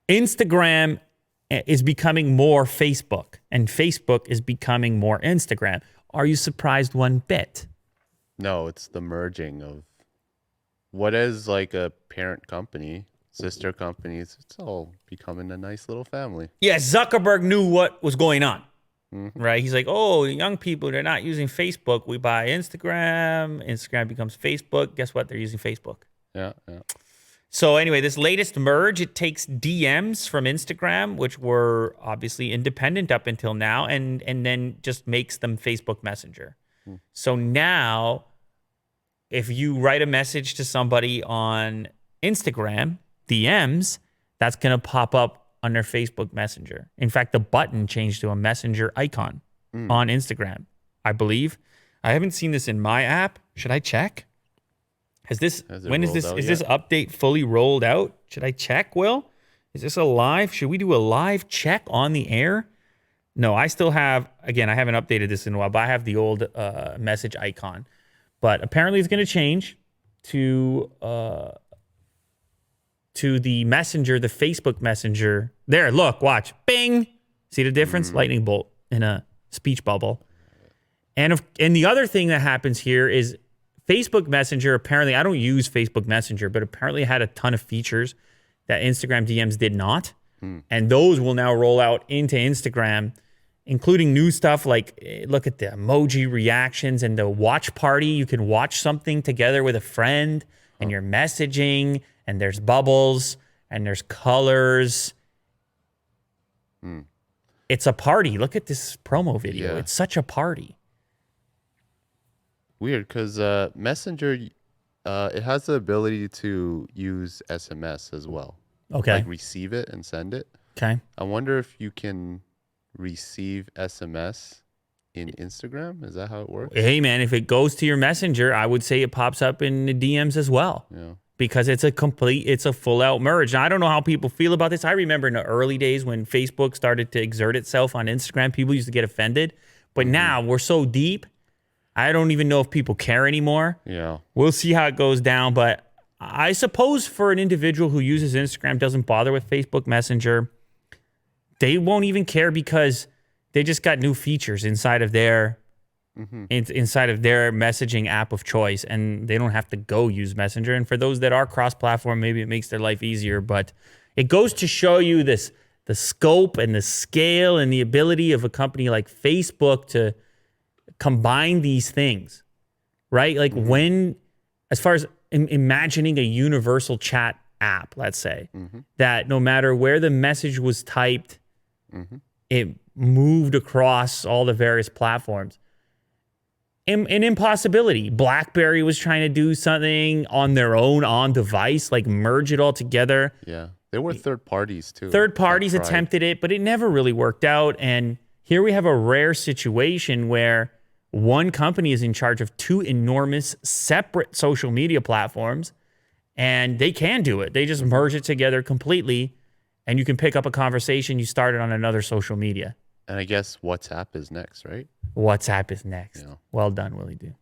Instagram is becoming more Facebook, and Facebook is becoming more Instagram. Are you surprised one bit? No, it's the merging of what is like a parent company, sister companies. It's all becoming a nice little family. Yeah, Zuckerberg knew what was going on, Mm-hmm. right? He's like, oh, young people, they're not using Facebook. We buy Instagram. Instagram becomes Facebook. Guess what? They're using Facebook. Yeah, yeah. So anyway, this latest merge, it takes DMs from Instagram, which were obviously independent up until now, and then just makes them Facebook Messenger. So now, if you write a message to somebody on Instagram, DMs, that's going to pop up on their Facebook Messenger. In fact, the button changed to a messenger icon on Instagram, I believe. I haven't seen this in my app. Should I check? Is this update fully rolled out? Should I check, Will? Is this a live? Should we do a live check on the air? No, I still have, again, I haven't updated this in a while, but I have the old message icon. But apparently it's going to change to the messenger, the Facebook Messenger. There, look, watch. Bing. See the difference? Lightning bolt in a speech bubble. And the other thing that happens here is Facebook Messenger, apparently, I don't use Facebook Messenger, but apparently it had a ton of features that Instagram DMs did not. And those will now roll out into Instagram, including new stuff like, look at the emoji reactions and the watch party. You can watch something together with a friend and you're messaging, and there's bubbles and there's colors. It's a party. Look at this promo video. Yeah. It's such a party. Weird, because Messenger, it has the ability to use SMS as well. Okay. Like receive it and send it. Okay. I wonder if you can receive SMS in Instagram. Is that how it works? Hey, man, if it goes to your messenger, I would say it pops up in the DMs as well. Yeah. Because it's a full out merge. Now, I don't know how people feel about this. I remember in the early days when Facebook started to exert itself on Instagram, people used to get offended. But now we're so deep, I don't even know if people care anymore. Yeah. We'll see how it goes down. But I suppose for an individual who uses Instagram, doesn't bother with Facebook Messenger, they won't even care because they just got new features inside of their inside of their messaging app of choice, and they don't have to go use Messenger. And for those that are cross-platform, maybe it makes their life easier. But it goes to show you the scope and the scale and the ability of a company like Facebook to combine these things, right? Like when, as far as imagining a universal chat app, let's say, that no matter where the message was typed, it moved across all the various platforms. An impossibility. BlackBerry was trying to do something on their own on device, like merge it all together. Yeah. There were third parties too. Third parties attempted it, but it never really worked out. And here we have a rare situation where one company is in charge of two enormous separate social media platforms, and they can do it. They just merge it together completely, and you can pick up a conversation you started on another social media. And I guess WhatsApp is next, right? WhatsApp is next. Yeah. Well done, Willie D.